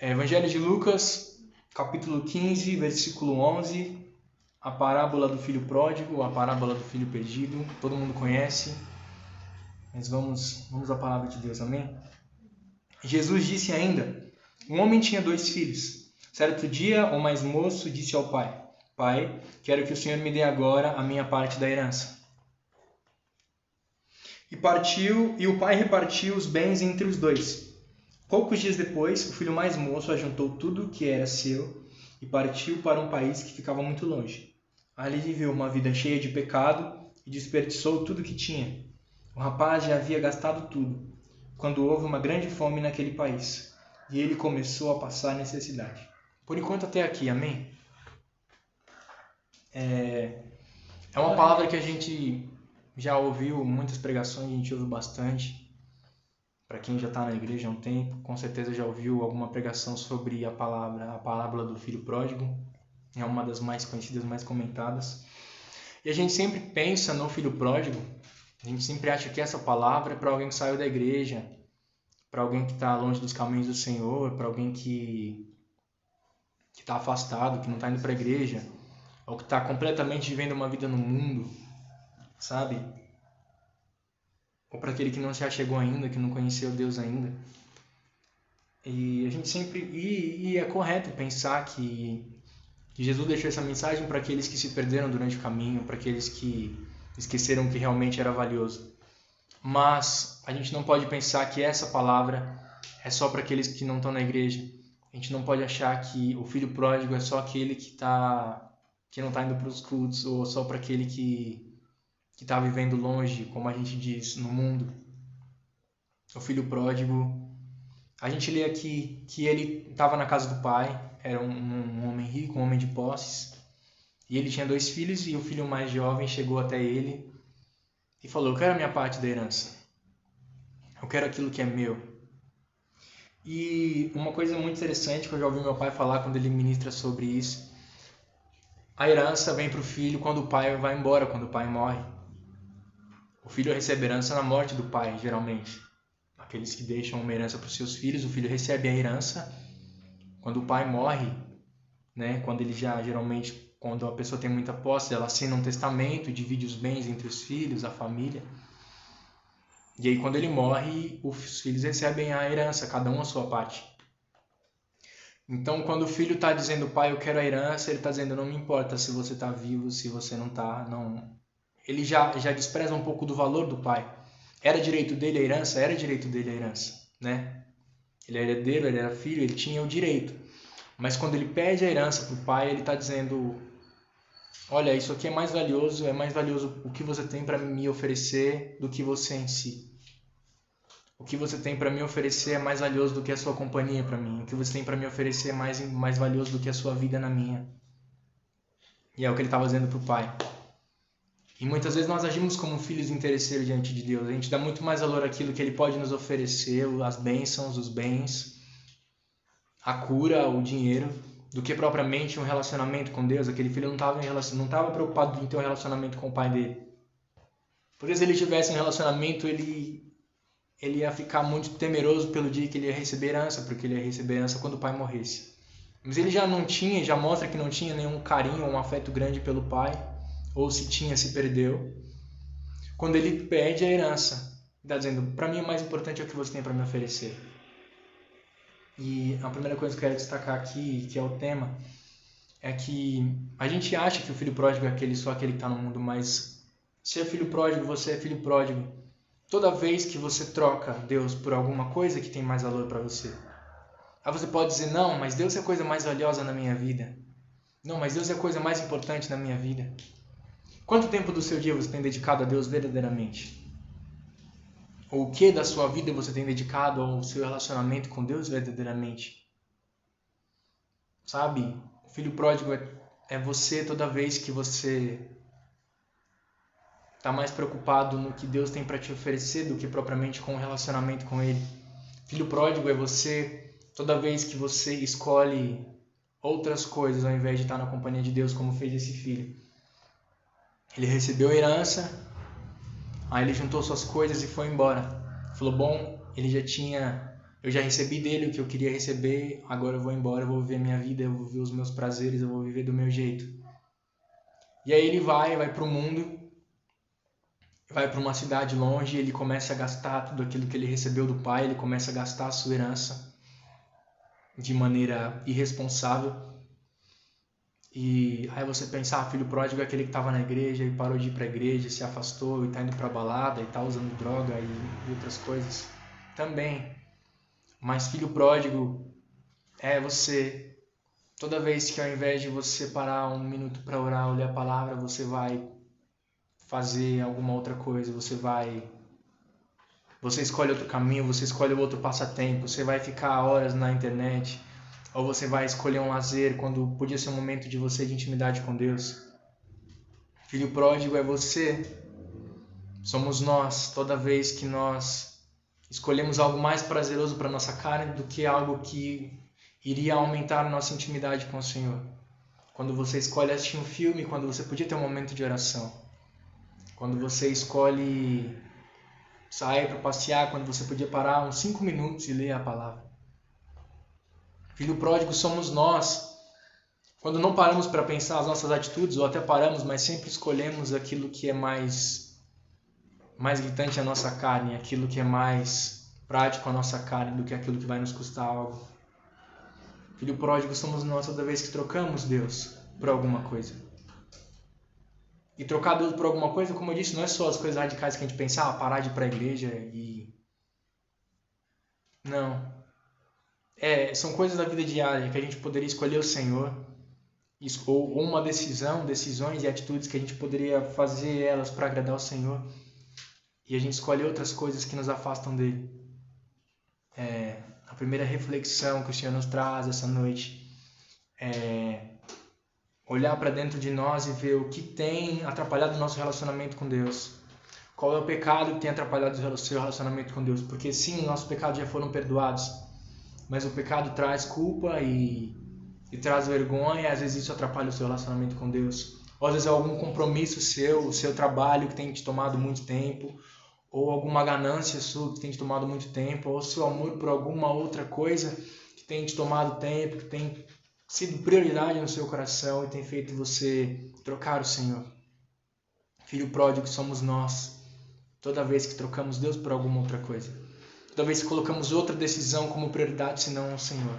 Evangelho de Lucas, capítulo 15, versículo 11, a parábola do filho pródigo, a parábola do filho perdido, todo mundo conhece, mas vamos à palavra de Deus, amém? Jesus disse ainda: um homem tinha 2 filhos. Certo dia, o mais moço disse ao pai: Pai, quero que o Senhor me dê agora a minha parte da herança. E o pai repartiu os bens entre os 2. Poucos dias depois, o filho mais moço ajuntou tudo o que era seu e partiu para um país que ficava muito longe. Ali viveu uma vida cheia de pecado e desperdiçou tudo o que tinha. O rapaz já havia gastado tudo, quando houve uma grande fome naquele país, e ele começou a passar necessidade. Por enquanto até aqui, amém? É uma palavra que a gente já ouviu, muitas pregações, a gente ouve bastante. Para quem já está na igreja há um tempo, com certeza já ouviu alguma pregação sobre a parábola do filho pródigo. É uma das mais conhecidas, mais comentadas. E a gente sempre pensa no filho pródigo, a gente sempre acha que essa palavra é para alguém que saiu da igreja, para alguém que está longe dos caminhos do Senhor, para alguém que está afastado, que não está indo para a igreja, ou que está completamente vivendo uma vida no mundo, sabe? Ou para aquele que não se achegou ainda, que não conheceu Deus ainda. E a gente sempre... E é correto pensar que Jesus deixou essa mensagem para aqueles que se perderam durante o caminho, para aqueles que esqueceram que realmente era valioso. Mas a gente não pode pensar que essa palavra é só para aqueles que não estão na igreja. A gente não pode achar que o filho pródigo é só aquele que não está indo para os cultos, ou só para aquele que está vivendo longe, como a gente diz, no mundo. O filho pródigo, a gente lê aqui que ele estava na casa do pai, era um homem rico, um homem de posses, e ele tinha 2 filhos, e o filho mais jovem chegou até ele e falou: eu quero a minha parte da herança, eu quero aquilo que é meu. E uma coisa muito interessante que eu já ouvi meu pai falar quando ele ministra sobre isso: a herança vem para o filho quando o pai vai embora, quando o pai morre. O filho recebe herança na morte do pai, geralmente. Aqueles que deixam uma herança para os seus filhos, o filho recebe a herança quando o pai morre, né? Quando ele geralmente, quando a pessoa tem muita posse, ela assina um testamento e divide os bens entre os filhos, a família. E aí quando ele morre, os filhos recebem a herança, cada um a sua parte. Então quando o filho está dizendo: pai, eu quero a herança, ele está dizendo: não me importa se você está vivo, se você não está, não. Ele já despreza um pouco do valor do pai. Era direito dele a herança? Era direito dele a herança, né? Ele era herdeiro, ele era filho, ele tinha o direito. Mas quando ele pede a herança para o pai, ele está dizendo: olha, isso aqui é mais valioso o que você tem para me oferecer do que você em si. O que você tem para me oferecer é mais valioso do que a sua companhia para mim. O que você tem para me oferecer é mais valioso do que a sua vida na minha. E é o que ele estava dizendo para o pai. E muitas vezes nós agimos como filhos interesseiros diante de Deus. A gente dá muito mais valor àquilo que Ele pode nos oferecer, as bênçãos, os bens, a cura, o dinheiro, do que propriamente um relacionamento com Deus. Aquele filho não estava preocupado em ter um relacionamento com o pai dele. Porque se ele tivesse um relacionamento, ele ia ficar muito temeroso pelo dia que ele ia receber herança, porque ele ia receber herança quando o pai morresse. Mas ele já não tinha, já mostra que não tinha nenhum carinho ou um afeto grande pelo pai, ou se tinha, se perdeu. Quando ele pede a herança, está dizendo: para mim o mais importante é o que você tem para me oferecer. E a primeira coisa que eu quero destacar aqui, que é o tema, é que a gente acha que o filho pródigo é só aquele que está no mundo, mas se é filho pródigo, você é filho pródigo toda vez que você troca Deus por alguma coisa que tem mais valor para você. Aí você pode dizer: não, mas Deus é a coisa mais valiosa na minha vida. Não, mas Deus é a coisa mais importante na minha vida. Quanto tempo do seu dia você tem dedicado a Deus verdadeiramente? Ou o que da sua vida você tem dedicado ao seu relacionamento com Deus verdadeiramente? Sabe? O filho pródigo é você toda vez que você está mais preocupado no que Deus tem para te oferecer do que propriamente com o relacionamento com Ele. Filho pródigo é você toda vez que você escolhe outras coisas ao invés de estar na companhia de Deus, como fez esse filho. Ele recebeu a herança, aí ele juntou suas coisas e foi embora. Falou: bom, ele já tinha Eu já recebi dele o que eu queria receber, agora eu vou embora, eu vou viver minha vida, eu vou viver os meus prazeres, eu vou viver do meu jeito. E aí ele vai para o mundo, vai para uma cidade longe, ele começa a gastar tudo aquilo que ele recebeu do pai, ele começa a gastar a sua herança de maneira irresponsável. E aí você pensa, filho pródigo é aquele que estava na igreja e parou de ir para a igreja, se afastou e está indo para balada e está usando droga e outras coisas também. Mas filho pródigo é você. Toda vez que ao invés de você parar um minuto para orar ou ler a palavra, você vai fazer alguma outra coisa, você escolhe outro caminho, você escolhe outro passatempo, você vai ficar horas na internet, ou você vai escolher um lazer quando podia ser um momento de você de intimidade com Deus. Filho pródigo é você. Somos nós, toda vez que nós escolhemos algo mais prazeroso para nossa carne do que algo que iria aumentar a nossa intimidade com o Senhor. Quando você escolhe assistir um filme, quando você podia ter um momento de oração. Quando você escolhe sair para passear, quando você podia parar uns 5 minutos e ler a palavra. Filho pródigo somos nós. Quando não paramos para pensar as nossas atitudes, ou até paramos, mas sempre escolhemos aquilo que é mais gritante à nossa carne, aquilo que é mais prático à nossa carne do que aquilo que vai nos custar algo. Filho pródigo somos nós toda vez que trocamos Deus por alguma coisa. E trocar Deus por alguma coisa, como eu disse, não é só as coisas radicais que a gente pensa, parar de ir para a igreja e... Não. São coisas da vida diária que a gente poderia escolher o Senhor, ou uma decisões e atitudes que a gente poderia fazer elas para agradar o Senhor, e a gente escolhe outras coisas que nos afastam dele. A primeira reflexão que o Senhor nos traz essa noite é olhar para dentro de nós e ver o que tem atrapalhado o nosso relacionamento com Deus. Qual é o pecado que tem atrapalhado o seu relacionamento com Deus? Porque sim, nossos pecados já foram perdoados, mas o pecado traz culpa e traz vergonha, e às vezes isso atrapalha o seu relacionamento com Deus. Ou às vezes é algum compromisso seu, o seu trabalho que tem te tomado muito tempo, ou alguma ganância sua que tem te tomado muito tempo, ou seu amor por alguma outra coisa que tem te tomado tempo, que tem sido prioridade no seu coração e tem feito você trocar o Senhor. Filho pródigo somos nós, toda vez que trocamos Deus por alguma outra coisa. Toda vez que colocamos outra decisão como prioridade senão o Senhor.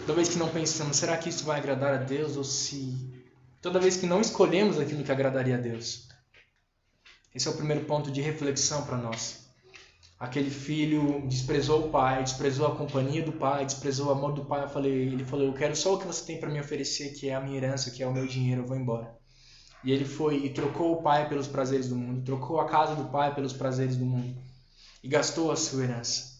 Toda vez que não pensamos, será que isso vai agradar a Deus? Ou se... Toda vez que não escolhemos aquilo que agradaria a Deus. Esse é o primeiro ponto de reflexão para nós. Aquele filho desprezou o pai, desprezou a companhia do pai, desprezou o amor do pai. Ele falou, eu quero só o que você tem para me oferecer, que é a minha herança, que é o meu dinheiro, eu vou embora. E ele foi e trocou o pai pelos prazeres do mundo, trocou a casa do pai pelos prazeres do mundo e gastou a sua herança.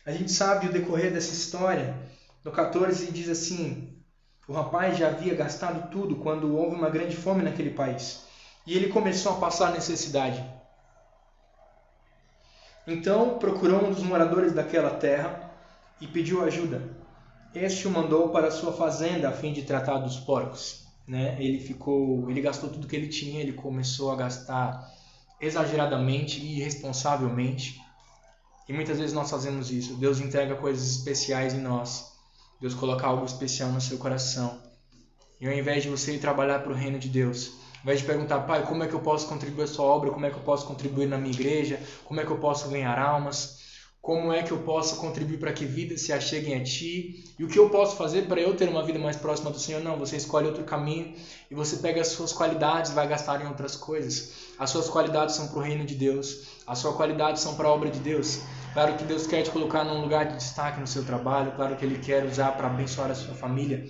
A gente sabe o decorrer dessa história. No 14 diz assim, o rapaz já havia gastado tudo quando houve uma grande fome naquele país. E ele começou a passar necessidade. Então procurou um dos moradores daquela terra e pediu ajuda. Este o mandou para sua fazenda a fim de tratar dos porcos. Ele gastou tudo que ele tinha, ele começou a gastar exageradamente e irresponsavelmente. E muitas vezes nós fazemos isso. Deus entrega coisas especiais em nós. Deus coloca algo especial no seu coração. E ao invés de você ir trabalhar para o reino de Deus, ao invés de perguntar, pai, como é que eu posso contribuir à sua obra? Como é que eu posso contribuir na minha igreja? Como é que eu posso ganhar almas? Como é que eu posso contribuir para que vidas se acheguem a Ti? E o que eu posso fazer para eu ter uma vida mais próxima do Senhor? Não, você escolhe outro caminho e você pega as suas qualidades e vai gastar em outras coisas. As suas qualidades são para o reino de Deus. As suas qualidades são para a obra de Deus. Claro que Deus quer te colocar num lugar de destaque no seu trabalho. Claro que Ele quer usar para abençoar a sua família.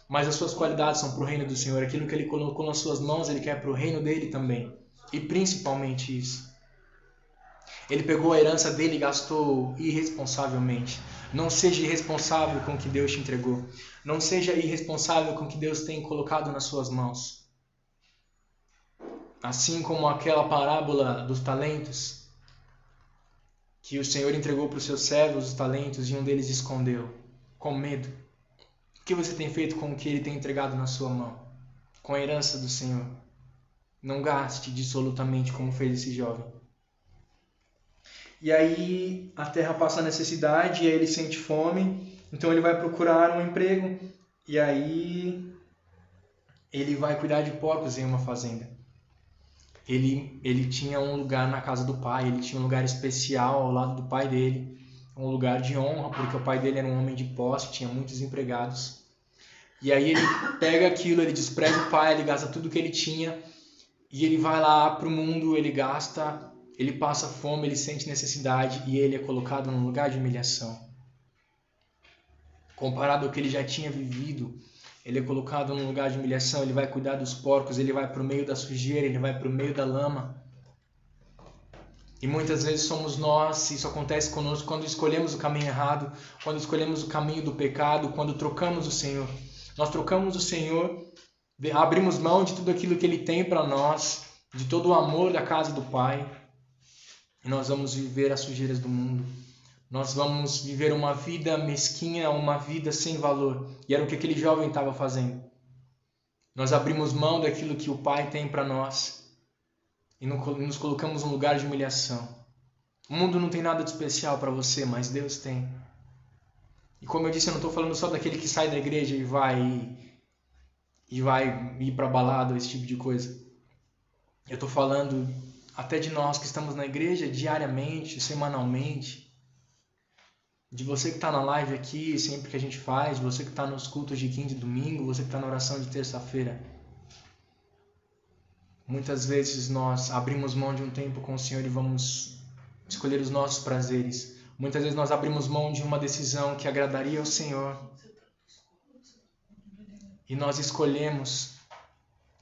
Mas as suas qualidades são para o reino do Senhor. Aquilo que Ele colocou nas suas mãos, Ele quer para o reino dEle também. E principalmente isso. Ele pegou a herança dele e gastou irresponsavelmente. Não seja irresponsável com o que Deus te entregou. Não seja irresponsável com o que Deus tem colocado nas suas mãos. Assim como aquela parábola dos talentos, que o Senhor entregou para os seus servos os talentos e um deles escondeu, com medo. O que você tem feito com o que Ele tem entregado na sua mão? Com a herança do Senhor. Não gaste dissolutamente como fez esse jovem. E aí a terra passa necessidade e aí ele sente fome, então ele vai procurar um emprego e aí ele vai cuidar de porcos em uma fazenda. Ele tinha um lugar na casa do pai, ele tinha um lugar especial ao lado do pai dele, um lugar de honra, porque o pai dele era um homem de posse, tinha muitos empregados. E aí ele pega aquilo, ele despreza o pai, ele gasta tudo que ele tinha e ele vai lá pro mundo, ele gasta, ele passa fome, ele sente necessidade e ele é colocado num lugar de humilhação. Comparado ao que ele já tinha vivido, ele é colocado num lugar de humilhação, ele vai cuidar dos porcos, ele vai para o meio da sujeira, ele vai para o meio da lama. E muitas vezes somos nós, isso acontece conosco quando escolhemos o caminho errado, quando escolhemos o caminho do pecado, quando trocamos o Senhor. Nós trocamos o Senhor, abrimos mão de tudo aquilo que Ele tem para nós, de todo o amor da casa do Pai, e nós vamos viver as sujeiras do mundo. Nós vamos viver uma vida mesquinha, uma vida sem valor. E era o que aquele jovem estava fazendo. Nós abrimos mão daquilo que o Pai tem para nós e nos colocamos num lugar de humilhação. O mundo não tem nada de especial para você, mas Deus tem. E como eu disse, eu não estou falando só daquele que sai da igreja e vai ir para balada, esse tipo de coisa. Eu estou falando até de nós que estamos na igreja diariamente, semanalmente. De você que está na live aqui, sempre que a gente faz, de você que está nos cultos de quinta e domingo, você que está na oração de terça-feira. Muitas vezes nós abrimos mão de um tempo com o Senhor e vamos escolher os nossos prazeres. Muitas vezes nós abrimos mão de uma decisão que agradaria ao Senhor. E nós escolhemos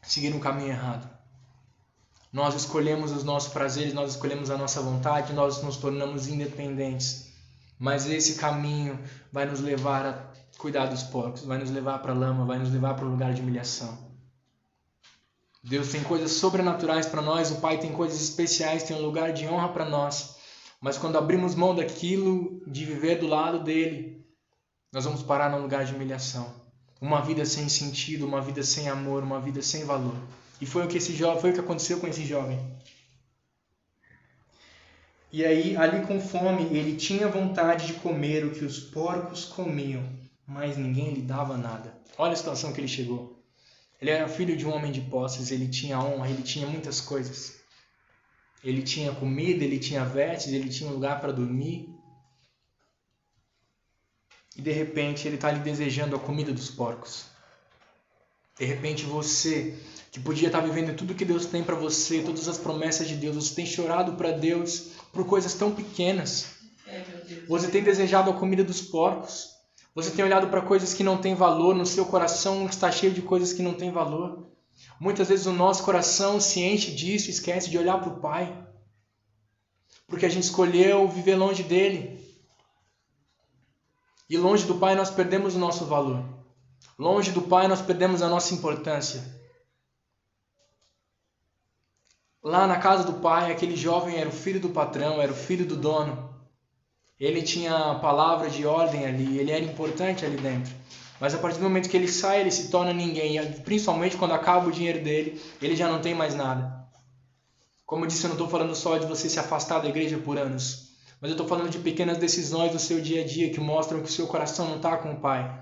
seguir um caminho errado. Nós escolhemos os nossos prazeres, nós escolhemos a nossa vontade, nós nos tornamos independentes. Mas esse caminho vai nos levar a cuidar dos porcos, vai nos levar para a lama, vai nos levar para um lugar de humilhação. Deus tem coisas sobrenaturais para nós, o Pai tem coisas especiais, tem um lugar de honra para nós. Mas quando abrimos mão daquilo, de viver do lado dele, nós vamos parar num lugar de humilhação. Uma vida sem sentido, uma vida sem amor, uma vida sem valor. E foi o que aconteceu com esse jovem. E aí, ali com fome, ele tinha vontade de comer o que os porcos comiam, mas ninguém lhe dava nada. Olha a situação que ele chegou. Ele era filho de um homem de posses, ele tinha honra, ele tinha muitas coisas. Ele tinha comida, ele tinha vestes, ele tinha um lugar para dormir. E de repente ele está ali desejando a comida dos porcos. De repente você, que podia estar vivendo tudo que Deus tem para você, todas as promessas de Deus, você tem chorado para Deus por coisas tão pequenas. Você tem desejado a comida dos porcos. Você tem olhado para coisas que não têm valor, no seu coração está cheio de coisas que não têm valor. Muitas vezes o nosso coração se enche disso e esquece de olhar para o Pai. Porque a gente escolheu viver longe dele. E longe do Pai nós perdemos o nosso valor. Longe do Pai nós perdemos a nossa importância. Lá na casa do pai, aquele jovem era o filho do patrão, era o filho do dono. Ele tinha a palavra de ordem ali, ele era importante ali dentro. Mas a partir do momento que ele sai, ele se torna ninguém. E principalmente quando acaba o dinheiro dele, ele já não tem mais nada. Como eu disse, eu não estou falando só de você se afastar da igreja por anos. Mas eu estou falando de pequenas decisões do seu dia a dia que mostram que o seu coração não está com o Pai.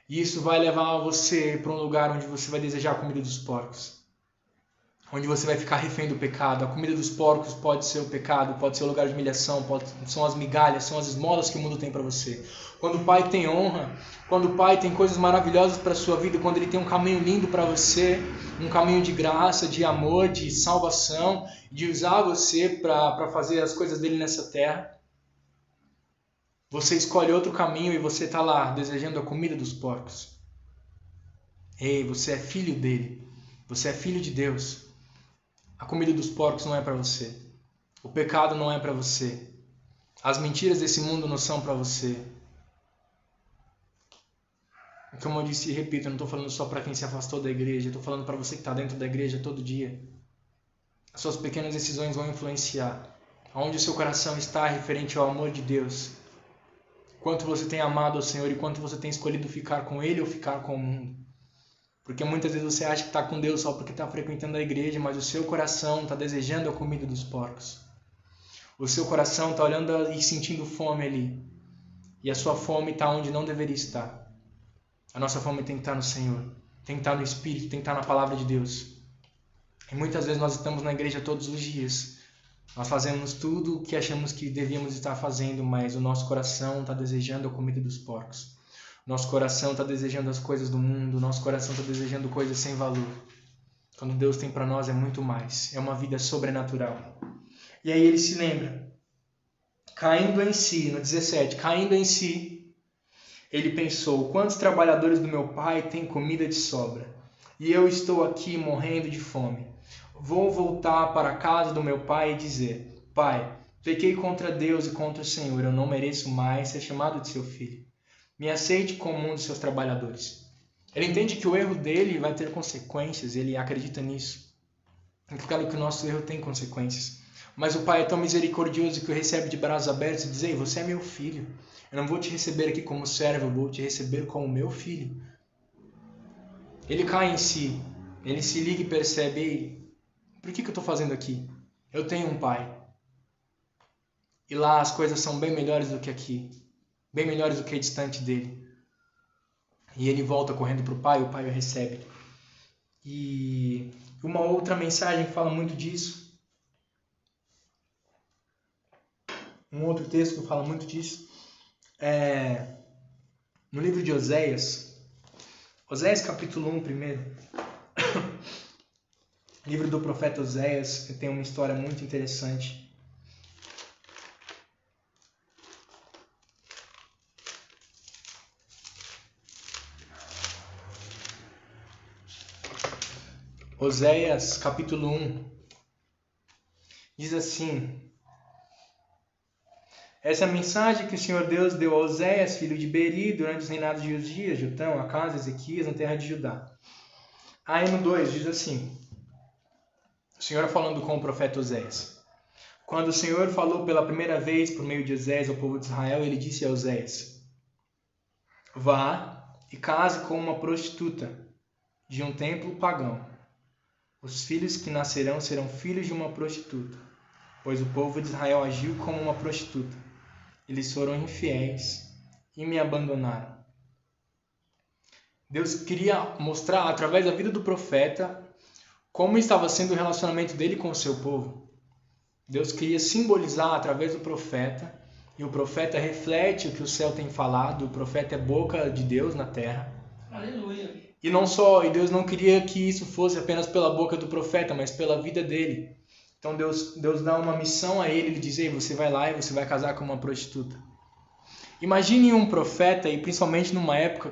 E isso vai levar você para um lugar onde você vai desejar a comida dos porcos. Onde você vai ficar refém do pecado. A comida dos porcos pode ser o pecado, pode ser o lugar de humilhação, são as migalhas, são as esmolas que o mundo tem para você. Quando o Pai tem honra, quando o Pai tem coisas maravilhosas para a sua vida, quando Ele tem um caminho lindo para você, um caminho de graça, de amor, de salvação, de usar você para fazer as coisas dele nessa terra, você escolhe outro caminho e você está lá desejando a comida dos porcos. Ei, você é filho dele, você é filho de Deus. A comida dos porcos não é para você. O pecado não é para você. As mentiras desse mundo não são para você. Como eu disse e repito, eu não estou falando só para quem se afastou da igreja. Eu estou falando para você que está dentro da igreja todo dia. As suas pequenas decisões vão influenciar. Onde o seu coração está referente ao amor de Deus. Quanto você tem amado ao Senhor e quanto você tem escolhido ficar com Ele ou ficar com o mundo. Porque muitas vezes você acha que está com Deus só porque está frequentando a igreja, mas o seu coração está desejando a comida dos porcos. O seu coração está olhando e sentindo fome ali. E a sua fome está onde não deveria estar. A nossa fome tem que estar no Senhor. Tem que estar no Espírito, tem que estar na Palavra de Deus. E muitas vezes nós estamos na igreja todos os dias. Nós fazemos tudo o que achamos que devíamos estar fazendo, mas o nosso coração está desejando a comida dos porcos. Nosso coração está desejando as coisas do mundo. Nosso coração está desejando coisas sem valor. Quando Deus tem para nós é muito mais. É uma vida sobrenatural. E aí ele se lembra. Caindo em si, no 17, caindo em si, ele pensou: quantos trabalhadores do meu pai têm comida de sobra? E eu estou aqui morrendo de fome. Vou voltar para a casa do meu pai e dizer: Pai, pequei contra Deus e contra o Senhor. Eu não mereço mais ser chamado de seu filho. Me aceite como um dos seus trabalhadores. Ele entende que o erro dele vai ter consequências. Ele acredita nisso. É claro que o nosso erro tem consequências. Mas o pai é tão misericordioso que o recebe de braços abertos e diz: Ei, você é meu filho. Eu não vou te receber aqui como servo, eu vou te receber como meu filho. Ele cai em si. Ele se liga e percebe: Ei, por que eu estou fazendo aqui? Eu tenho um pai. E lá as coisas são bem melhores do que aqui. Bem melhores do que distante dele. E ele volta correndo para o pai o pai o recebe. E uma outra mensagem que fala muito disso. Um outro texto que fala muito disso é no livro de Oséias. Oséias capítulo 1 primeiro. Livro do profeta Oséias, que tem uma história muito interessante. Oséias capítulo 1 diz assim: essa é a mensagem que o Senhor Deus deu a Oséias, filho de Beri, durante os reinados de Uzias, Jotão, Acás, Ezequias, na terra de Judá. Aí no 2 diz assim, o Senhor falando com o profeta Oséias: quando o Senhor falou pela primeira vez por meio de Oséias ao povo de Israel, ele disse a Oséias: vá e case com uma prostituta de um templo pagão. Os filhos que nascerão serão filhos de uma prostituta, pois o povo de Israel agiu como uma prostituta. Eles foram infiéis e me abandonaram. Deus queria mostrar, através da vida do profeta, como estava sendo o relacionamento dele com o seu povo. Deus queria simbolizar através do profeta, e o profeta reflete o que o céu tem falado, o profeta é boca de Deus na terra. Aleluia. E não só, e Deus não queria que isso fosse apenas pela boca do profeta, mas pela vida dele. Então Deus dá uma missão a ele diz: Ei, você vai lá e você vai casar com uma prostituta. Imagine um profeta, e principalmente numa época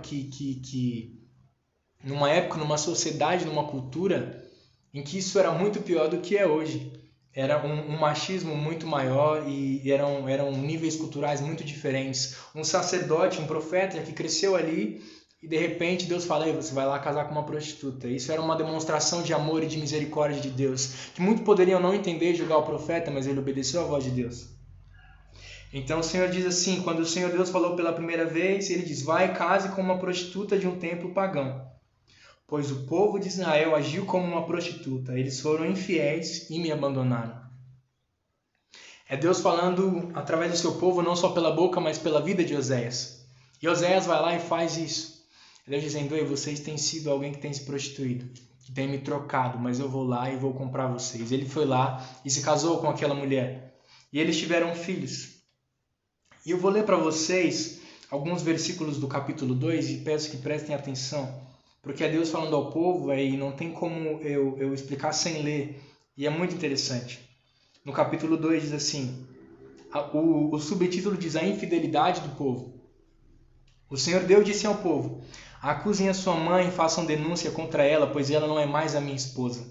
numa sociedade, numa cultura, em que isso era muito pior do que é hoje. Era um machismo muito maior e eram níveis culturais muito diferentes. Um sacerdote, um profeta que cresceu ali e de repente Deus fala: Ei, você vai lá casar com uma prostituta. Isso era uma demonstração de amor e de misericórdia de Deus, que muitos poderiam não entender e julgar o profeta, mas ele obedeceu à voz de Deus. Então o Senhor diz assim, quando o Senhor Deus falou pela primeira vez, ele diz: vai e case com uma prostituta de um templo pagão. Pois o povo de Israel agiu como uma prostituta. Eles foram infiéis e me abandonaram. É Deus falando através do seu povo, não só pela boca, mas pela vida de Oséias. E Oséias vai lá e faz isso. Deus dizendo: Ei, vocês têm sido alguém que tem se prostituído, que tem me trocado, mas eu vou lá e vou comprar vocês. Ele foi lá e se casou com aquela mulher. E eles tiveram filhos. E eu vou ler para vocês alguns versículos do capítulo 2 e peço que prestem atenção, porque é Deus falando ao povo e não tem como eu explicar sem ler. E é muito interessante. No capítulo 2 diz assim, o subtítulo diz: a infidelidade do povo. O Senhor Deus disse ao povo: acusem a sua mãe e façam denúncia contra ela, pois ela não é mais a minha esposa.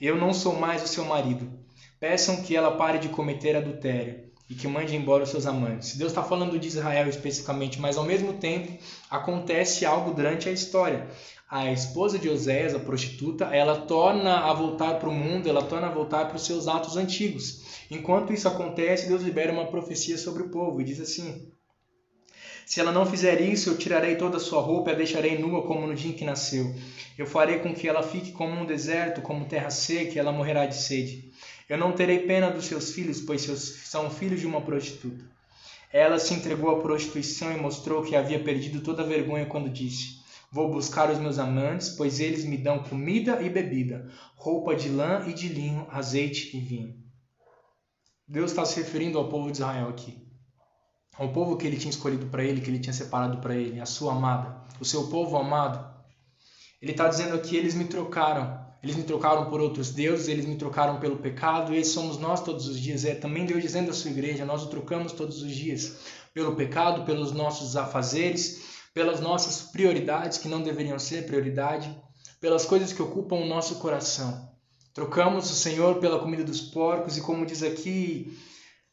Eu não sou mais o seu marido. Peçam que ela pare de cometer adultério e que mande embora os seus amantes. Deus está falando de Israel especificamente, mas ao mesmo tempo acontece algo durante a história. A esposa de Oséias, a prostituta, ela torna a voltar para o mundo, ela torna a voltar para os seus atos antigos. Enquanto isso acontece, Deus libera uma profecia sobre o povo e diz assim: se ela não fizer isso, eu tirarei toda a sua roupa e a deixarei nua como no dia em que nasceu. Eu farei com que ela fique como um deserto, como terra seca, e ela morrerá de sede. Eu não terei pena dos seus filhos, pois são filhos de uma prostituta. Ela se entregou à prostituição e mostrou que havia perdido toda a vergonha quando disse: vou buscar os meus amantes, pois eles me dão comida e bebida, roupa de lã e de linho, azeite e vinho. Deus está se referindo ao povo de Israel aqui. Ao povo que ele tinha escolhido para ele, que ele tinha separado para ele, a sua amada, o seu povo amado. Ele está dizendo aqui, eles me trocaram por outros deuses, eles me trocaram pelo pecado, e esses somos nós todos os dias. É também Deus dizendo à sua igreja, nós o trocamos todos os dias, pelo pecado, pelos nossos afazeres, pelas nossas prioridades, que não deveriam ser prioridade, pelas coisas que ocupam o nosso coração. Trocamos o Senhor pela comida dos porcos, e como diz aqui,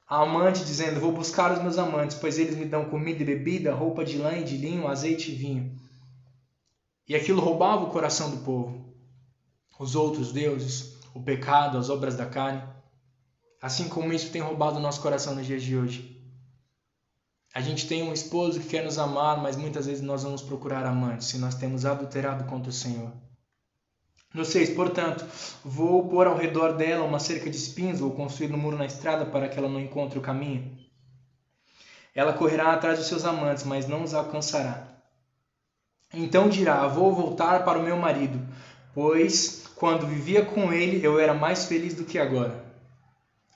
a amante dizendo, vou buscar os meus amantes, pois eles me dão comida e bebida, roupa de lã e de linho, azeite e vinho. E aquilo roubava o coração do povo. Os outros deuses, o pecado, as obras da carne. Assim como isso tem roubado o nosso coração nos dias de hoje. A gente tem um esposo que quer nos amar, mas muitas vezes nós vamos procurar amantes, se nós temos adulterado contra o Senhor. No 6, portanto, vou pôr ao redor dela uma cerca de espinhos, vou construir um muro na estrada para que ela não encontre o caminho. Ela correrá atrás dos seus amantes, mas não os alcançará. Então dirá, vou voltar para o meu marido, pois quando vivia com ele eu era mais feliz do que agora.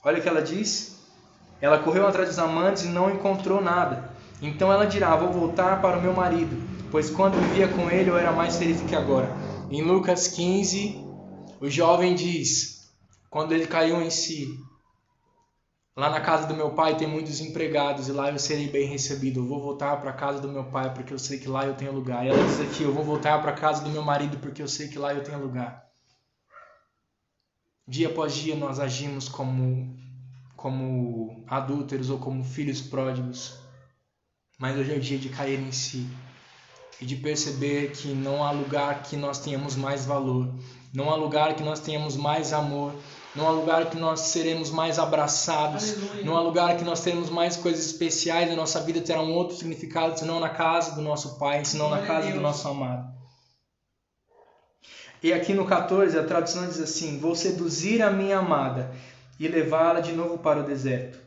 Olha o que ela diz. Ela correu atrás dos amantes e não encontrou nada. Então ela dirá, vou voltar para o meu marido, pois quando vivia com ele eu era mais feliz do que agora. Em Lucas 15, o jovem diz, quando ele caiu em si, lá na casa do meu pai tem muitos empregados e lá eu serei bem recebido. Eu vou voltar para a casa do meu pai porque eu sei que lá eu tenho lugar. E ela diz aqui, eu vou voltar para a casa do meu marido porque eu sei que lá eu tenho lugar. Dia após dia nós agimos como adúlteros ou como filhos pródigos. Mas hoje é o dia de cair em si e de perceber que não há lugar que nós tenhamos mais valor, não há lugar que nós tenhamos mais amor, não há lugar que nós seremos mais abraçados, Aleluia. Não há lugar que nós teremos mais coisas especiais, a nossa vida terá um outro significado, senão na casa do nosso Pai, senão na casa do nosso amado. E aqui no 14 a tradução diz assim, vou seduzir a minha amada e levá-la de novo para o deserto,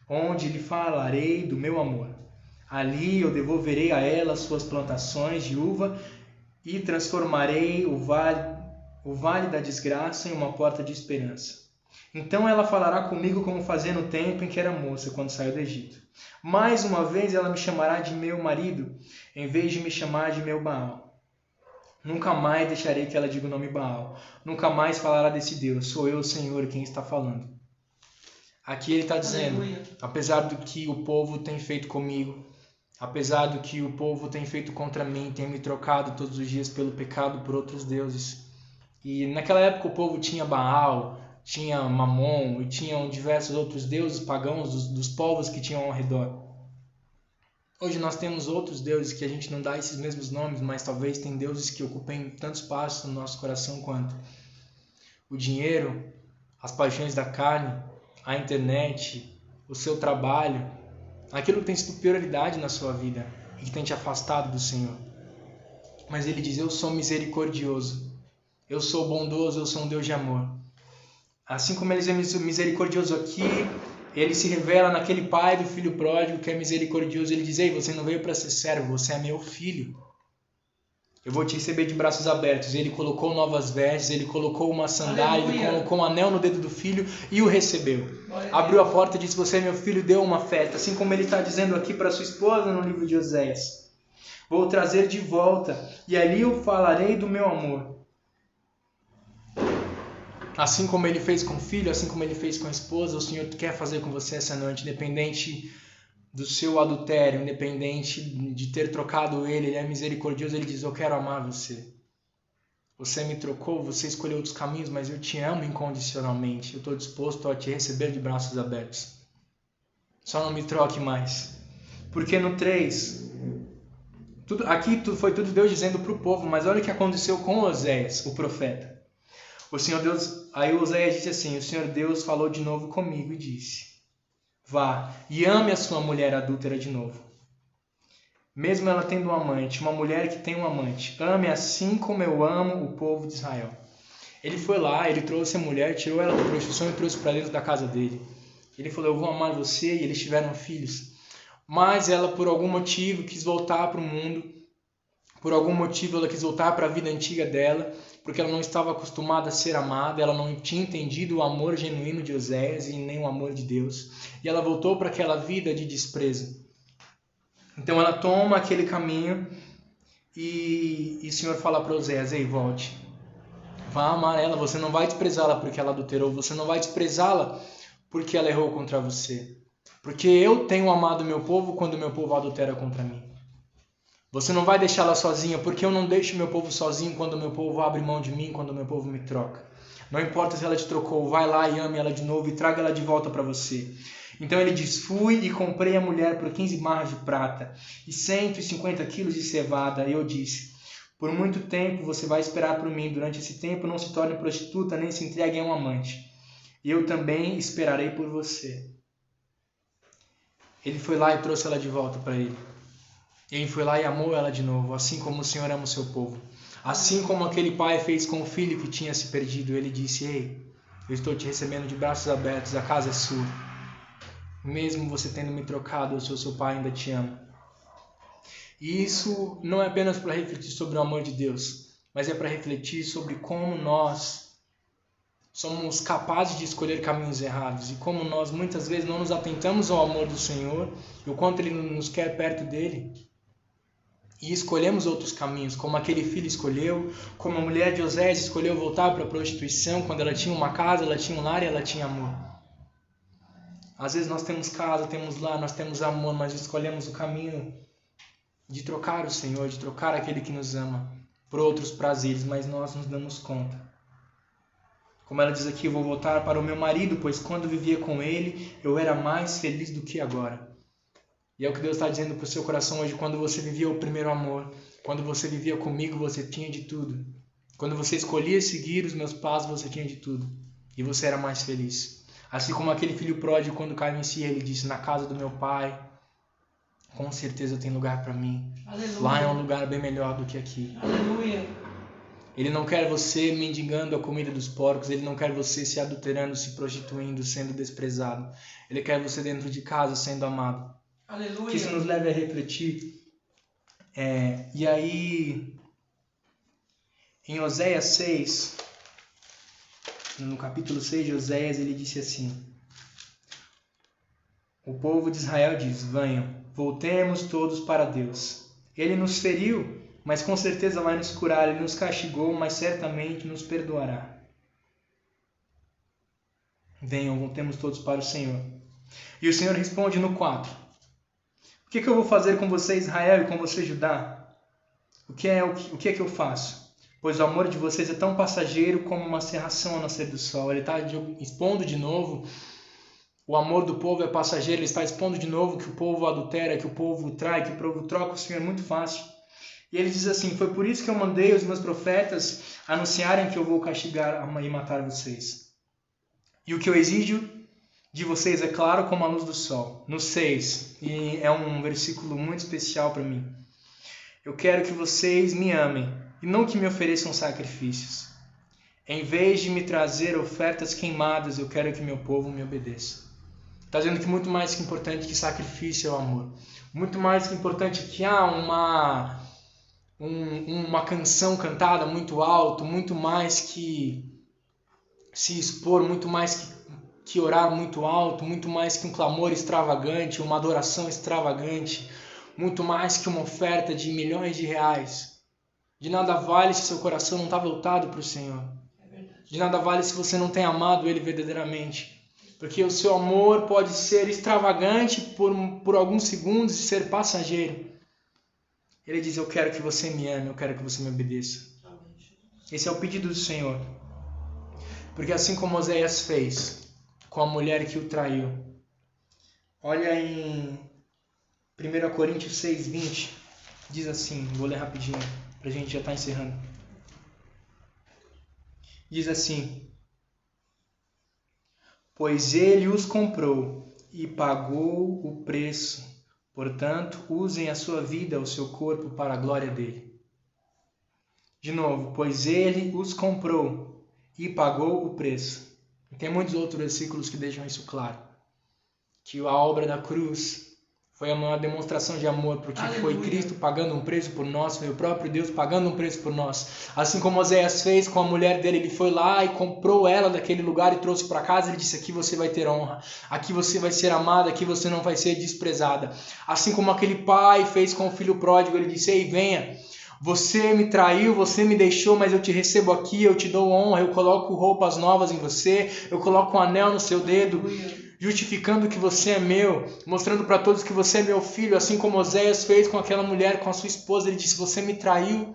onde lhe falarei do meu amor. Ali eu devolverei a ela suas plantações de uva e transformarei o vale da desgraça em uma porta de esperança. Então ela falará comigo como fazia no tempo em que era moça, quando saiu do Egito. Mais uma vez ela me chamará de meu marido, em vez de me chamar de meu Baal. Nunca mais deixarei que ela diga o nome Baal. Nunca mais falará desse Deus. Sou eu, o Senhor, quem está falando. Aqui ele está dizendo, apesar do que o povo tem feito comigo, apesar do que o povo tem feito contra mim, tem me trocado todos os dias pelo pecado por outros deuses. E naquela época o povo tinha Baal, tinha Mamon e tinham diversos outros deuses pagãos dos povos que tinham ao redor. Hoje nós temos outros deuses que a gente não dá esses mesmos nomes, mas talvez tem deuses que ocupem tanto espaço no nosso coração quanto o dinheiro, as paixões da carne, a internet, o seu trabalho, aquilo que tem sido prioridade na sua vida e que tem te afastado do Senhor. Mas ele diz, eu sou misericordioso, eu sou bondoso, eu sou um Deus de amor. Assim como ele é misericordioso aqui, ele se revela naquele pai do filho pródigo que é misericordioso. Ele diz, ei, você não veio para ser servo, você é meu filho. Eu vou te receber de braços abertos. Ele colocou novas vestes, ele colocou uma sandália, ele colocou um anel no dedo do filho e o recebeu. Abriu a porta e disse, você é meu filho, deu uma festa. Assim como ele está dizendo aqui para sua esposa no livro de Oséias. Vou trazer de volta e ali eu falarei do meu amor. Assim como ele fez com o filho, assim como ele fez com a esposa, o Senhor quer fazer com você essa noite, independente do seu adultério, independente de ter trocado ele é misericordioso, ele diz, eu quero amar você. Você me trocou, você escolheu outros caminhos, mas eu te amo incondicionalmente, eu estou disposto a te receber de braços abertos. Só não me troque mais. Porque no 3, aqui foi tudo Deus dizendo para o povo, mas olha o que aconteceu com Oséias, o profeta. O Senhor Deus, aí Oséias disse assim, o Senhor Deus falou de novo comigo e disse, vá e ame a sua mulher adúltera de novo. Mesmo ela tendo um amante, uma mulher que tem um amante, ame assim como eu amo o povo de Israel. Ele foi lá, ele trouxe a mulher, tirou ela da prostituição e trouxe para dentro da casa dele. Ele falou, eu vou amar você, e eles tiveram filhos. Mas ela, por algum motivo, quis voltar para o mundo. Por algum motivo, ela quis voltar para a vida antiga dela, porque ela não estava acostumada a ser amada, ela não tinha entendido o amor genuíno de Oséias e nem o amor de Deus. E ela voltou para aquela vida de desprezo. Então ela toma aquele caminho e o Senhor fala para Oséias, ei, volte. Vá amar ela, você não vai desprezá-la porque ela adulterou, você não vai desprezá-la porque ela errou contra você. Porque eu tenho amado meu povo quando meu povo adultera contra mim. Você não vai deixá-la sozinha, porque eu não deixo meu povo sozinho quando meu povo abre mão de mim, quando meu povo me troca. Não importa se ela te trocou, vai lá e ame ela de novo e traga ela de volta para você. Então ele diz, fui e comprei a mulher por 15 barras de prata e 150 quilos de cevada. E eu disse, por muito tempo você vai esperar por mim, durante esse tempo não se torne prostituta nem se entregue a um amante. E eu também esperarei por você. Ele foi lá e trouxe ela de volta para ele. Ele foi lá e amou ela de novo, assim como o Senhor ama o seu povo. Assim como aquele pai fez com o filho que tinha se perdido, ele disse, ei, eu estou te recebendo de braços abertos, a casa é sua. Mesmo você tendo me trocado, eu sou seu pai, ainda te amo. E isso não é apenas para refletir sobre o amor de Deus, mas é para refletir sobre como nós somos capazes de escolher caminhos errados e como nós muitas vezes não nos atentamos ao amor do Senhor e o quanto Ele nos quer perto dele. E escolhemos outros caminhos, como aquele filho escolheu, como a mulher de Oséias escolheu voltar para a prostituição quando ela tinha uma casa, ela tinha um lar e ela tinha amor. Às vezes nós temos casa, temos lar, nós temos amor, mas escolhemos o caminho de trocar o Senhor, de trocar aquele que nos ama por outros prazeres, mas nós nos damos conta. Como ela diz aqui, eu vou voltar para o meu marido, pois quando vivia com ele, eu era mais feliz do que agora. E é o que Deus está dizendo para o seu coração hoje, quando você vivia o primeiro amor, quando você vivia comigo, você tinha de tudo. Quando você escolhia seguir os meus passos, você tinha de tudo. E você era mais feliz. Assim como aquele filho pródigo, quando caiu em si, ele disse, na casa do meu pai, com certeza tem lugar para mim. Aleluia. Lá é um lugar bem melhor do que aqui. Aleluia. Ele não quer você mendigando a comida dos porcos, ele não quer você se adulterando, se prostituindo, sendo desprezado. Ele quer você dentro de casa, sendo amado. Aleluia. Que isso nos leve a refletir. E aí, em Oséias 6, no capítulo 6 de Oséias, ele disse assim, o povo de Israel diz, venham, voltemos todos para Deus. Ele nos feriu, mas com certeza vai nos curar. Ele nos castigou, mas certamente nos perdoará. Venham, voltemos todos para o Senhor. E o Senhor responde no 4. O que eu vou fazer com você, Israel, e com você, Judá? O que é que eu faço? Pois o amor de vocês é tão passageiro como uma cerração ao nascer do sol. Ele está expondo de novo. O amor do povo é passageiro. Ele está expondo de novo que o povo adultera, que o povo trai, que o povo troca o Senhor. É muito fácil. E ele diz assim, foi por isso que eu mandei os meus profetas anunciarem que eu vou castigar e matar vocês. E o que eu exijo de vocês é claro como a luz do sol. No 6, e é um versículo muito especial para mim. Eu quero que vocês me amem e não que me ofereçam sacrifícios. Em vez de me trazer ofertas queimadas, eu quero que meu povo me obedeça. Está dizendo que muito mais que importante que sacrifício é o amor. Muito mais que importante que uma canção cantada muito alto, muito mais que se expor, muito mais que orar muito alto, muito mais que um clamor extravagante, uma adoração extravagante, muito mais que uma oferta de milhões de reais. De nada vale se seu coração não está voltado para o Senhor. De nada vale se você não tem amado Ele verdadeiramente. Porque o seu amor pode ser extravagante por alguns segundos e ser passageiro. Ele diz, eu quero que você me ame, eu quero que você me obedeça. Esse é o pedido do Senhor. Porque assim como Oséias fez com a mulher que o traiu. Olha em 1 Coríntios 6, 20. Diz assim, vou ler rapidinho, para a gente já estar encerrando. Diz assim, pois ele os comprou e pagou o preço. Portanto, usem a sua vida, o seu corpo, para a glória dele. De novo, pois ele os comprou e pagou o preço. E tem muitos outros versículos que deixam isso claro. Que a obra da cruz foi a maior demonstração de amor, porque foi Cristo pagando um preço por nós, foi o próprio Deus pagando um preço por nós. Assim como Oséias fez com a mulher dele, ele foi lá e comprou ela daquele lugar e trouxe para casa. Ele disse: aqui você vai ter honra, aqui você vai ser amada, aqui você não vai ser desprezada. Assim como aquele pai fez com o filho pródigo, ele disse: ei, venha. Você me traiu, você me deixou, mas eu te recebo aqui, eu te dou honra, eu coloco roupas novas em você, eu coloco um anel no seu dedo, justificando que você é meu, mostrando para todos que você é meu filho, assim como Oséias fez com aquela mulher, com a sua esposa. Ele disse: você me traiu,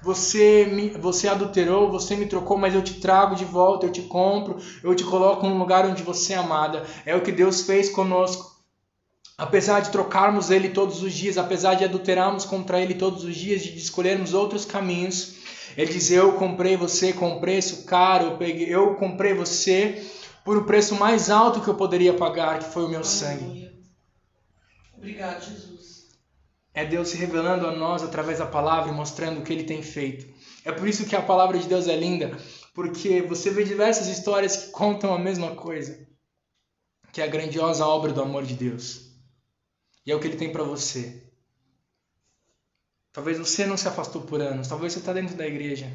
você adulterou, você me trocou, mas eu te trago de volta, eu te compro, eu te coloco num lugar onde você é amada. É o que Deus fez conosco. Apesar de trocarmos Ele todos os dias, apesar de adulterarmos contra Ele todos os dias, de escolhermos outros caminhos, Ele diz: eu comprei você com preço caro, eu comprei você por o preço mais alto que eu poderia pagar, que foi o meu sangue. Obrigado, Jesus. É Deus se revelando a nós através da palavra e mostrando o que Ele tem feito. É por isso que a palavra de Deus é linda, porque você vê diversas histórias que contam a mesma coisa, que é a grandiosa obra do amor de Deus. E é o que Ele tem para você. Talvez você não se afastou por anos, talvez você está dentro da igreja,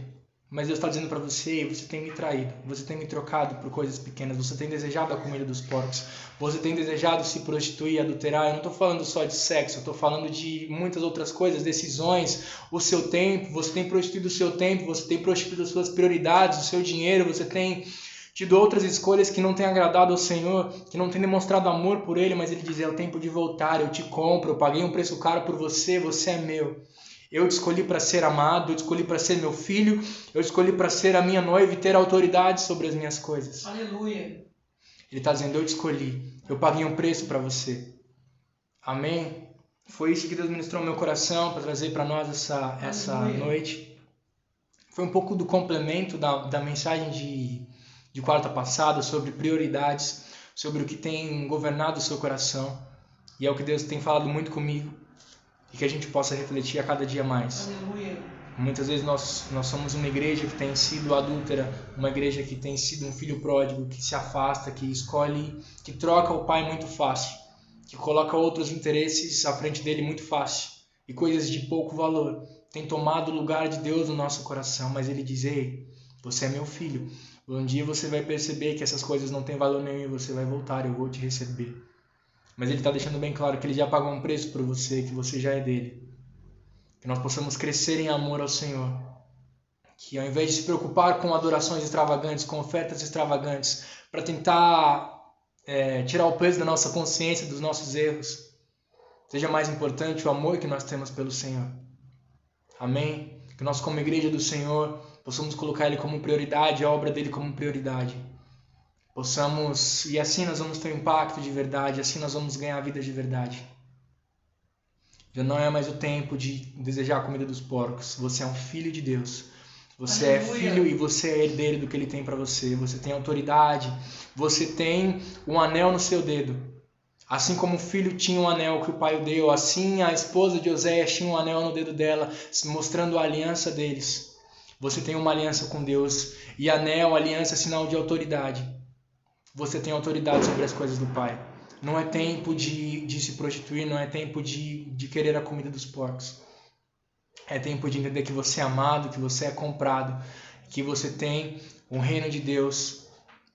mas Deus está dizendo para você: você tem me traído, você tem me trocado por coisas pequenas, você tem desejado a comida dos porcos, você tem desejado se prostituir, adulterar. Eu não estou falando só de sexo, eu estou falando de muitas outras coisas, decisões, o seu tempo. Você tem prostituído o seu tempo, você tem prostituído as suas prioridades, o seu dinheiro, você tem tido outras escolhas que não têm agradado ao Senhor, que não têm demonstrado amor por Ele, mas Ele diz: é o tempo de voltar, eu te compro, eu paguei um preço caro por você, você é meu. Eu te escolhi para ser amado, eu te escolhi para ser meu filho, eu te escolhi para ser a minha noiva e ter autoridade sobre as minhas coisas. Aleluia. Ele está dizendo: eu te escolhi, eu paguei um preço para você. Amém? Foi isso que Deus ministrou no meu coração para trazer para nós essa noite. Foi um pouco do complemento da mensagem de quarta passada sobre prioridades, sobre o que tem governado o seu coração. E é o que Deus tem falado muito comigo. E que a gente possa refletir a cada dia mais. Aleluia. Muitas vezes nós somos uma igreja que tem sido adúltera, uma igreja que tem sido um filho pródigo, que se afasta, que escolhe, que troca o pai muito fácil, que coloca outros interesses à frente dele muito fácil, e coisas de pouco valor. Tem tomado o lugar de Deus no nosso coração, mas Ele diz: ei, você é meu filho. Um dia você vai perceber que essas coisas não têm valor nenhum e você vai voltar, eu vou te receber. Mas Ele está deixando bem claro que Ele já pagou um preço por você, que você já é dele. Que nós possamos crescer em amor ao Senhor. Que ao invés de se preocupar com adorações extravagantes, com ofertas extravagantes, para tentar tirar o peso da nossa consciência, dos nossos erros, seja mais importante o amor que nós temos pelo Senhor. Amém? Que nós, como igreja do Senhor, possamos colocar Ele como prioridade, a obra dele como prioridade. E assim nós vamos ter um impacto de verdade, assim nós vamos ganhar a vida de verdade. Já não é mais o tempo de desejar a comida dos porcos. Você é um filho de Deus. Você é filho e você é herdeiro do que Ele tem para você. Você tem autoridade. Você tem um anel no seu dedo. Assim como o filho tinha um anel que o pai o deu, assim a esposa de Oséias tinha um anel no dedo dela, mostrando a aliança deles. Você tem uma aliança com Deus. E anel, aliança, é sinal de autoridade. Você tem autoridade sobre as coisas do Pai. Não é tempo de se prostituir, não é tempo de querer a comida dos porcos. É tempo de entender que você é amado, que você é comprado, que você tem o reino de Deus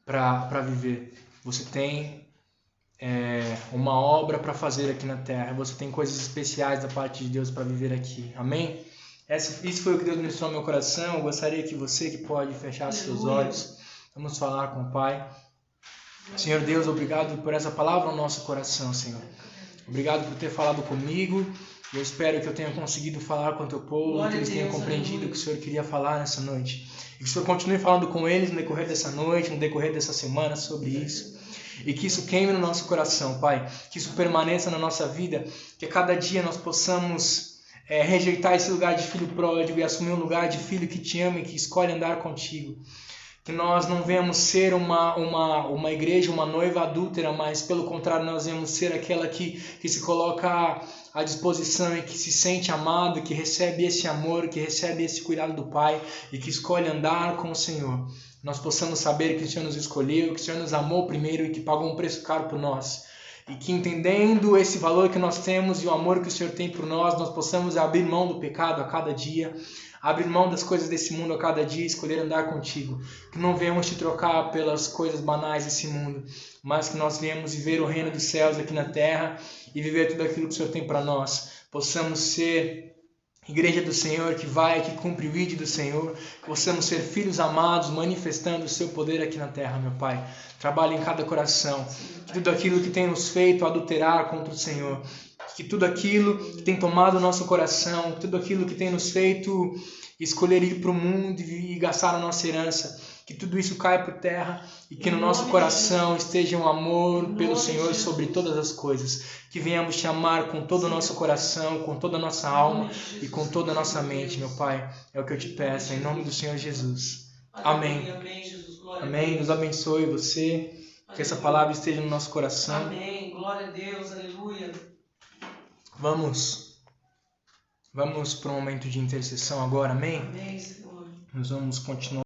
para viver. Você tem uma obra para fazer aqui na terra. Você tem coisas especiais da parte de Deus para viver aqui. Amém? Isso foi o que Deus ministrou no meu coração. Eu gostaria que você que pode fechar seus olhos, vamos falar com o Pai. Senhor Deus, obrigado por essa palavra no nosso coração, Senhor. Obrigado por ter falado comigo. Eu espero que eu tenha conseguido falar com o teu povo, que eles tenham compreendido o que o Senhor queria falar nessa noite. E que o Senhor continue falando com eles no decorrer dessa noite, no decorrer dessa semana sobre isso. E que isso queime no nosso coração, Pai. Que isso permaneça na nossa vida. Que a cada dia nós possamos rejeitar esse lugar de filho pródigo e assumir um lugar de filho que te ama e que escolhe andar contigo. Que nós não venhamos ser uma igreja, uma noiva adúltera, mas pelo contrário nós venhamos ser aquela que se coloca à disposição e que se sente amado, que recebe esse amor, que recebe esse cuidado do Pai e que escolhe andar com o Senhor. nós possamos saber que o Senhor nos escolheu, que o Senhor nos amou primeiro e que pagou um preço caro por nós. E que entendendo esse valor que nós temos e o amor que o Senhor tem por nós, nós possamos abrir mão do pecado a cada dia, abrir mão das coisas desse mundo a cada dia e escolher andar contigo. Que não venhamos te trocar pelas coisas banais desse mundo, mas que nós venhamos viver o reino dos céus aqui na terra e viver tudo aquilo que o Senhor tem para nós. Possamos ser igreja do Senhor que vai, que cumpre o ID do Senhor, que possamos ser filhos amados, manifestando o seu poder aqui na terra, meu Pai. Trabalhe em cada coração, que tudo aquilo que tem nos feito adulterar contra o Senhor, que tudo aquilo que tem tomado o nosso coração, tudo aquilo que tem nos feito escolher ir para o mundo e gastar a nossa herança, que tudo isso caia por terra e que no nosso coração esteja um amor pelo Senhor sobre todas as coisas. Que venhamos te amar com todo o nosso coração, com toda a nossa alma e com toda a nossa mente, meu Pai. É o que eu te peço, em nome do Senhor Jesus. Amém. Amém. Nos abençoe você, que essa palavra esteja no nosso coração. Amém. Glória a Deus. Aleluia. Vamos para um momento de intercessão agora, amém? Amém, Senhor. Nós vamos continuar.